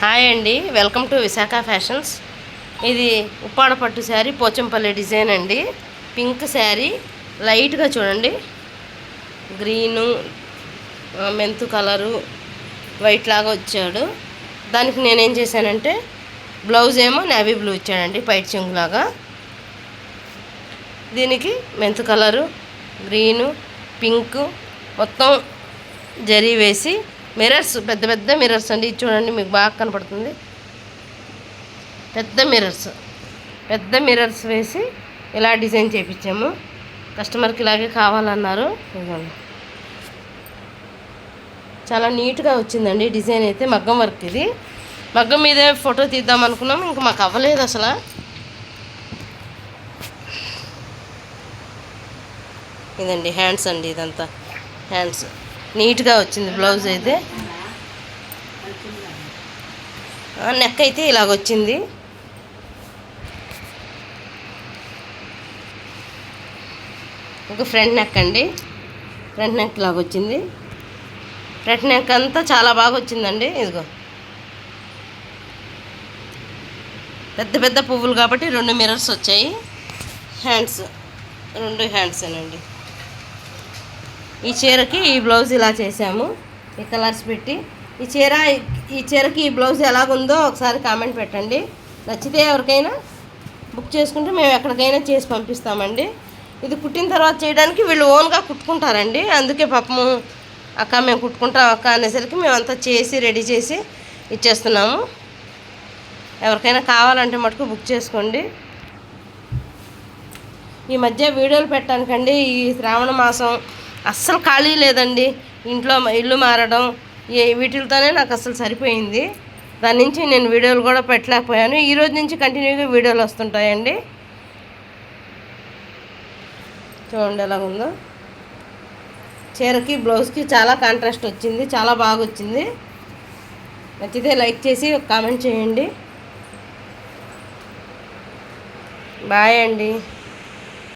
Hi అండి, welcome to Visakha fashions. ఇది ఉప్పాడ పట్టు శారీ, పోచంపల్లి డిజైన్ అండి. పింక్ శారీ లైట్గా చూడండి, గ్రీను మెంతు కలరు వైట్ లాగా వచ్చాడు. దానికి నేనేం చేశానంటే బ్లౌజ్ ఏమో నేవీ బ్లూ ఇచ్చానండి, పైట్ చెంగులాగా. దీనికి మెంతు కలరు, గ్రీను, పింకు మొత్తం జరీ వేసి మిర్రర్స్, పెద్ద పెద్ద మిర్రర్స్ అండి. ఇది చూడండి, మీకు బాగా కనపడుతుంది. పెద్ద మిర్రర్స్ వేసి ఇలా డిజైన్ చేయించాము. కస్టమర్కి ఇలాగే కావాలన్నారు. చాలా నీట్గా వచ్చిందండి డిజైన్ అయితే. మగ్గం వర్క్ ఇది. మగ్గం మీదే ఫోటో తీద్దాం అనుకున్నాం, ఇంకా మాకు అవ్వలేదు అసలు. ఇదండి హ్యాండ్స్ అండి, ఇదంతా హ్యాండ్స్. నీట్గా వచ్చింది బ్లౌజ్ అయితే. నెక్ అయితే ఇలాగొచ్చింది. ఒక ఫ్రంట్ నెక్ అండి, ఫ్రంట్ నెక్ లాగొచ్చింది. ఫ్రంట్ నెక్ అంతా చాలా బాగా వచ్చిందండి. ఇదిగో పెద్ద పెద్ద పువ్వులు కాబట్టి 2 మిర్రర్స్ వచ్చాయి. హ్యాండ్స్ 2 హ్యాండ్సేనండి. ఈ చీరకి ఈ బ్లౌజ్ ఇలా చేసాము, ఈ కలర్స్ పెట్టి. ఈ చీరకి ఈ బ్లౌజ్ ఎలాగుందో ఒకసారి కామెంట్ పెట్టండి. నచ్చితే ఎవరికైనా బుక్ చేసుకుంటే మేము ఎక్కడికైనా చేసి పంపిస్తామండి. ఇది కుట్టిన తర్వాత చేయడానికి వీళ్ళు ఓన్గా కుట్టుకుంటారండి. అందుకే పాపము అక్క మేము కుట్టుకుంటాం అక్క అనేసరికి మేమంతా చేసి రెడీ చేసి ఇచ్చేస్తున్నాము. ఎవరికైనా కావాలంటే మటుకు బుక్ చేసుకోండి. ఈ మధ్య వీడియోలు పెట్టడానికండి, ఈ శ్రావణ మాసం అస్సలు ఖాళీ లేదండి. ఇంట్లో ఇల్లు మారడం వీటితోనే నాకు అసలు సరిపోయింది. దాని నుంచి నేను వీడియోలు కూడా పెట్టలేకపోయాను. ఈరోజు నుంచి కంటిన్యూగా వీడియోలు వస్తుంటాయండి. చూడండి ఎలాగుందో. చీరకి బ్లౌజ్కి చాలా కాంట్రాస్ట్ వచ్చింది, చాలా బాగా వచ్చింది. నచ్చితే లైక్ చేసి ఒక కామెంట్ చేయండి. బాయ్ అండి.